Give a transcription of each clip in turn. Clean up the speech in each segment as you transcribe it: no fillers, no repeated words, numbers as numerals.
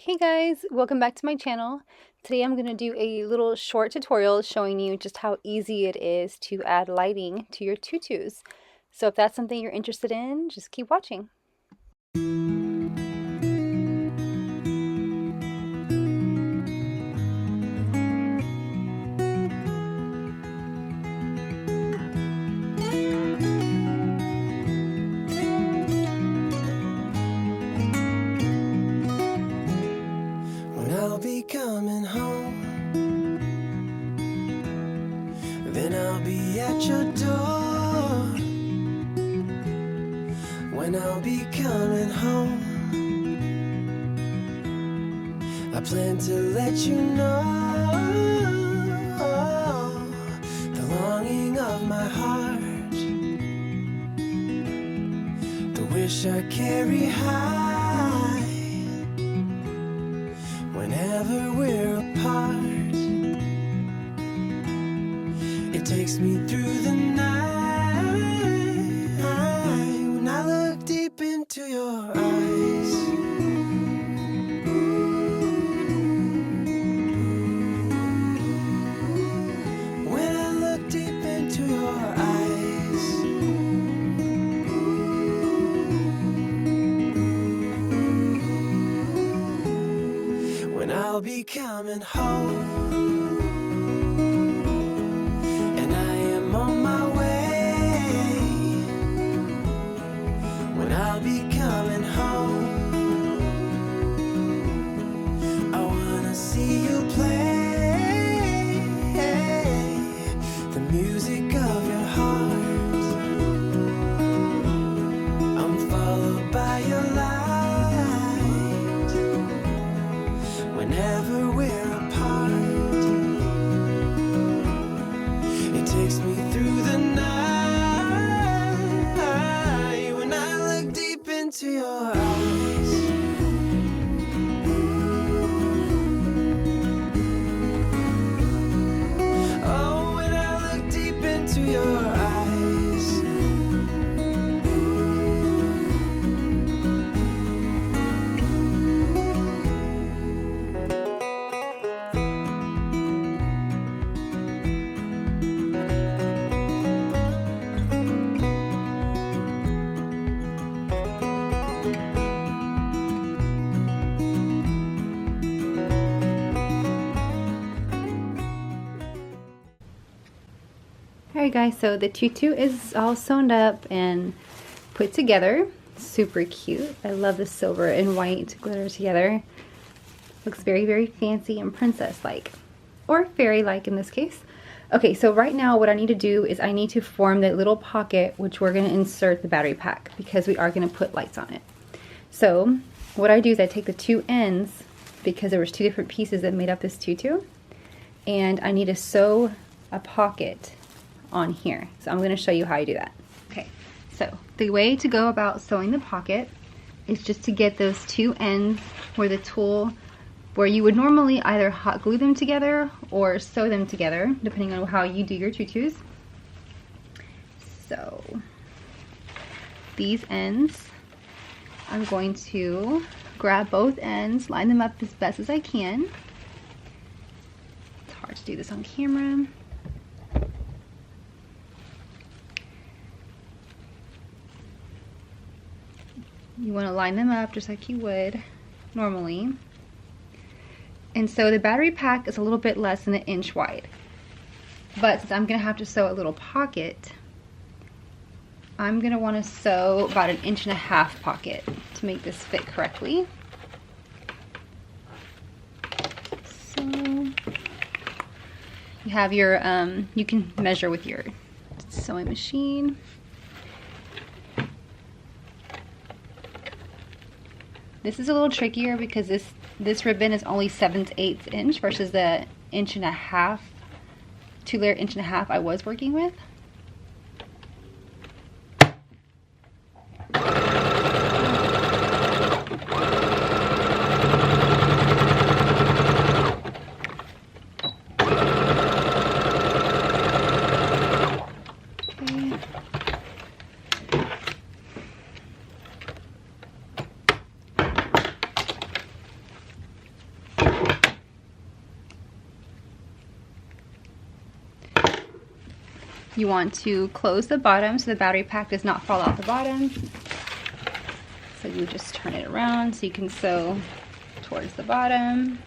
Hey guys, welcome back to my channel. Today I'm going to do a little short tutorial showing you just how easy it is to add lighting to your tutus. So if that's something you're interested in, just keep watching. I'll be coming home, then I'll be at your door. When I'll be coming home, I plan to let you know the longing of my heart, the wish I carry high. Whenever we're apart, it takes me through the night. When I look deep into your eyes, when I look deep into your eyes, when I'll be coming home, and I am on my way. When I'll be coming home, I wanna see you play the music of your heart. I'm followed by your light. Whenever we're apart, it takes me through the night. When I look deep into your eyes, oh, when I look deep into your eyes, Alright guys, so the tutu is all sewn up and put together. Super cute. I love the silver and white glitter together. Looks very, very fancy and princess-like. Or fairy-like in this case. Okay, so right now what I need to do is I need to form that little pocket which we're going to insert the battery pack because we are going to put lights on it. So what I do is I take the two ends, because there was two different pieces that made up this tutu, and I need to sew a pocket on here. So I'm going to show you how I do that. Okay, so the way to go about sewing the pocket is just to get those two ends where the tool, where you would normally either hot glue them together or sew them together, depending on how you do your tutus. So these ends, I'm going to grab both ends, line them up as best as I can. It's hard to do this on camera. You want to line them up just like you would normally. And so the battery pack is a little bit less than 1 inch wide. But since I'm going to have to sew a little pocket, I'm going to want to sew about 1.5 inch pocket to make this fit correctly. So you have your, you can measure with your sewing machine. This is a little trickier because this ribbon is only 7/8 inch versus the 1.5 inch, 2-layer 1.5 inch I was working with. You want to close the bottom so the battery pack does not fall out the bottom. So you just turn it around so you can sew towards the bottom.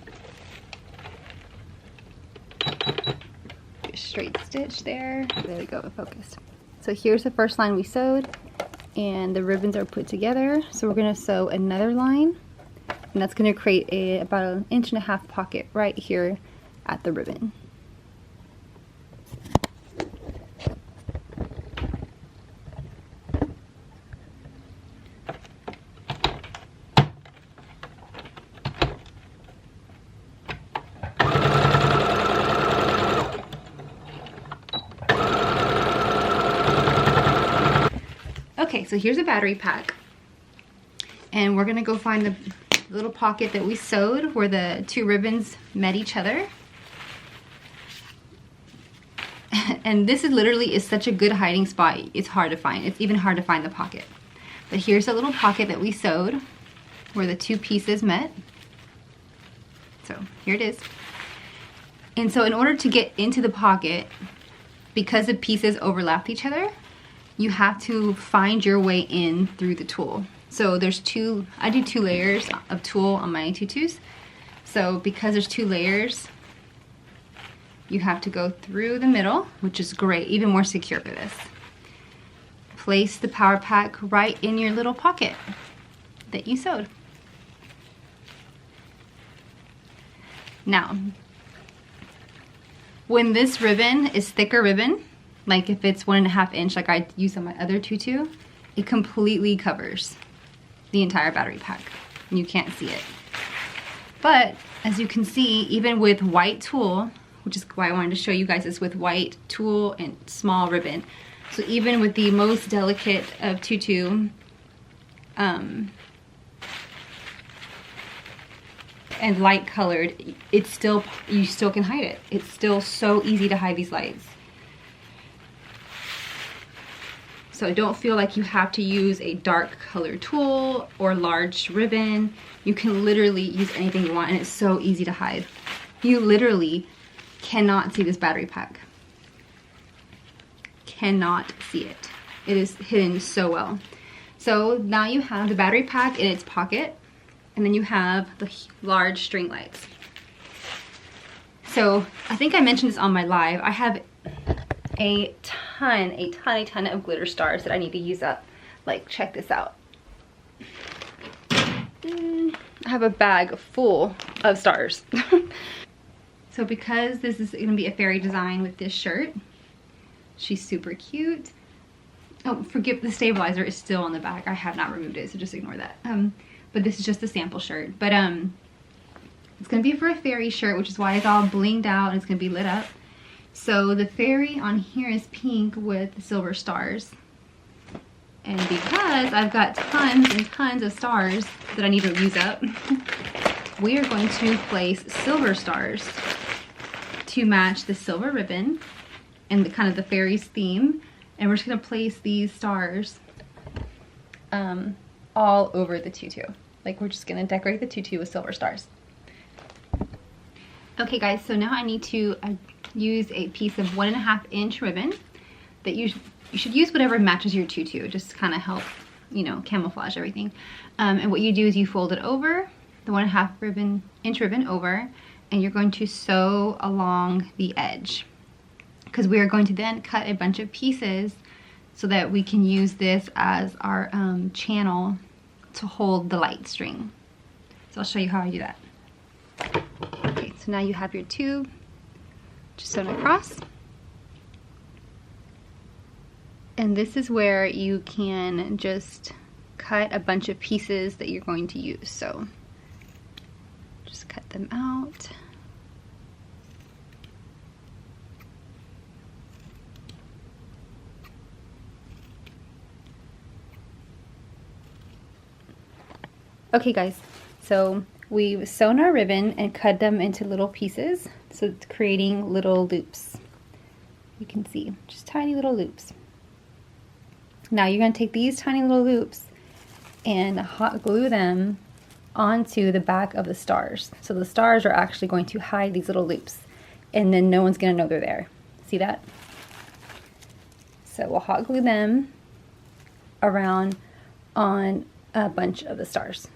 Do a straight stitch there. There we go, it focused. So here's the first line we sewed, and the ribbons are put together. So we're gonna sew another line, and that's gonna create about 1.5 inch pocket right here at the ribbon. Okay, so here's a battery pack, and we're gonna go find the little pocket that we sewed where the two ribbons met each other. And this is literally such a good hiding spot, it's hard to find. It's even hard to find the pocket. But here's a little pocket that we sewed where the two pieces met. So here it is. And so in order to get into the pocket, because the pieces overlapped each other, you have to find your way in through the tulle. So there's I do 2 layers of tulle on my tutus. So because there's 2 layers, you have to go through the middle, which is great, even more secure for this. Place the power pack right in your little pocket that you sewed. Now, when this ribbon is thicker ribbon, like if it's 1.5 inch like I use on my other tutu, it completely covers the entire battery pack. You can't see it. But as you can see, even with white tulle, which is why I wanted to show you guys this, with white tulle and small ribbon. So even with the most delicate of tutu, and light colored, it's still, you still can hide it. It's still so easy to hide these lights. So don't feel like you have to use a dark colored tulle or large ribbon. You can literally use anything you want, and it's so easy to hide. You literally cannot see this battery pack. Cannot see it. It is hidden so well. So now you have the battery pack in its pocket, and then you have the large string lights. So I think I mentioned this on my live. I have a ton of glitter stars that I need to use up. Like, check this out. I have a bag full of stars. So because this is gonna be a fairy design with this shirt, she's super cute. Oh, forgive, the stabilizer is still on the back. I have not removed it, so just ignore that. But this is just a sample shirt. But it's gonna be for a fairy shirt, which is why it's all blinged out and it's gonna be lit up. So the fairy on here is pink with silver stars. And because I've got tons and tons of stars that I need to use up, we are going to place silver stars to match the silver ribbon and the kind of the fairy's theme. And we're just gonna place these stars all over the tutu. Like, we're just gonna decorate the tutu with silver stars. Okay guys, so now I need to use a piece of 1.5 inch ribbon that you should use whatever matches your tutu, just kind of help, you know, camouflage everything. And what you do is you fold it over, the 1.5 inch ribbon over, and you're going to sew along the edge, because we are going to then cut a bunch of pieces so that we can use this as our channel to hold the light string. So I'll show you how I do that. Okay, so now you have your tube just sewn across. And this is where you can just cut a bunch of pieces that you're going to use. So just cut them out. Okay guys, so we've sewn our ribbon and cut them into little pieces, so it's creating little loops. You can see, just tiny little loops. Now you're going to take these tiny little loops and hot glue them onto the back of the stars. So the stars are actually going to hide these little loops, and then no one's going to know they're there. See that? So we'll hot glue them around on a bunch of the stars.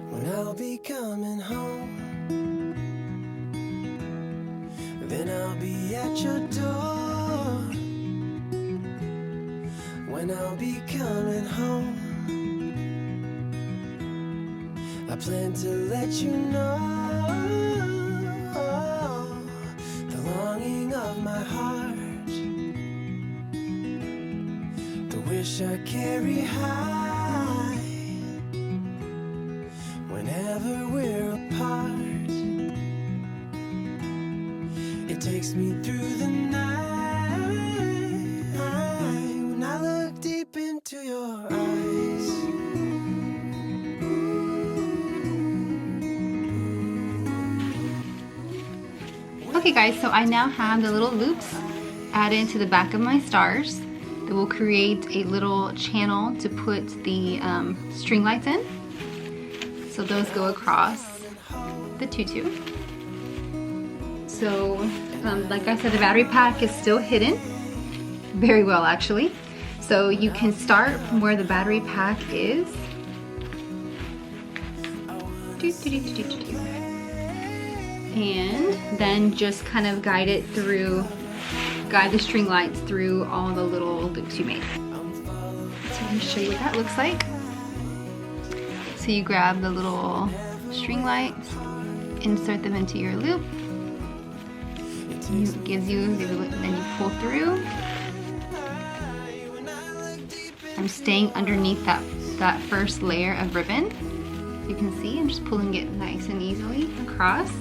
When I'll be coming home, then I'll be at your door. When I'll be coming home, I plan to let you know the longing of my heart, the wish I carry high whenever we're apart. It takes me through the night when I look deep into your eyes. Okay guys, so I now have the little loops added to the back of my stars that will create a little channel to put the string lights in. So those go across the tutu. So like I said, the battery pack is still hidden very well actually. So you can start from where the battery pack is. And then just kind of guide the string lights through all the little loops you made. So let me show you what that looks like. So you grab the little string lights, insert them into your loop. It gives you, then you pull through. I'm staying underneath that first layer of ribbon. You can see I'm just pulling it nice and easily across.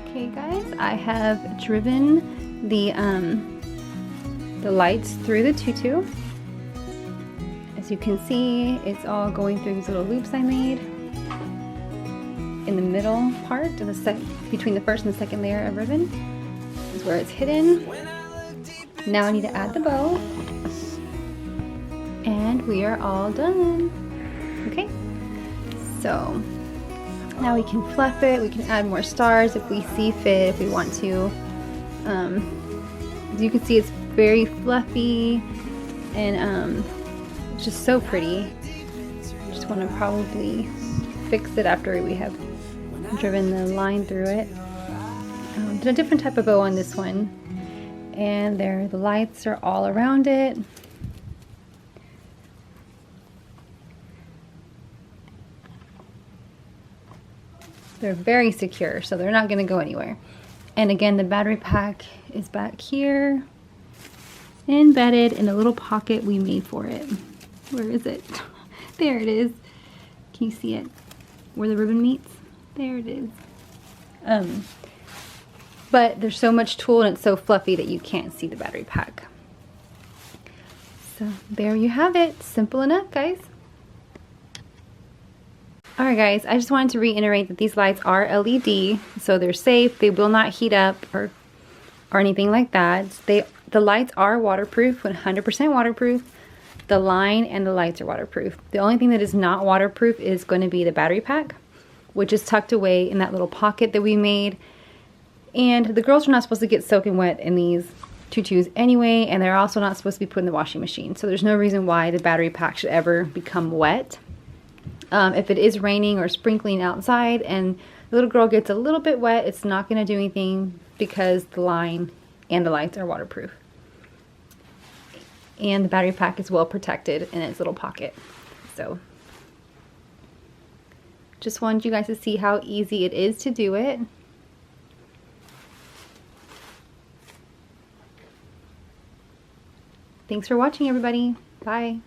Okay guys, I have driven the lights through the tutu. As you can see, it's all going through these little loops I made in the middle part of between the first and the second layer of ribbon is where it's hidden. Now I need to add the bow, and we are all done. Okay, so now we can fluff it, we can add more stars if we see fit, if we want to. As you can see, it's very fluffy and it's just so pretty. Just want to probably fix it after we have driven the line through it. Did a different type of bow on this one, and there the lights are all around it. They're very secure, so they're not going to go anywhere. And again, the battery pack is back here, embedded in a little pocket we made for it. Where is it? There it is. Can you see it? Where the ribbon meets? There it is. But there's so much tulle and it's so fluffy that you can't see the battery pack. So there you have it. Simple enough, guys. Alright guys, I just wanted to reiterate that these lights are LED, so they're safe. They will not heat up or anything like that. The lights are waterproof, 100% waterproof. The line and the lights are waterproof. The only thing that is not waterproof is going to be the battery pack, which is tucked away in that little pocket that we made. And the girls are not supposed to get soaking wet in these tutus anyway, and they're also not supposed to be put in the washing machine. So there's no reason why the battery pack should ever become wet. If it is raining or sprinkling outside and the little girl gets a little bit wet, it's not going to do anything because the line and the lights are waterproof. And the battery pack is well protected in its little pocket. So Just wanted you guys to see how easy it is to do it. Thanks for watching, everybody. Bye.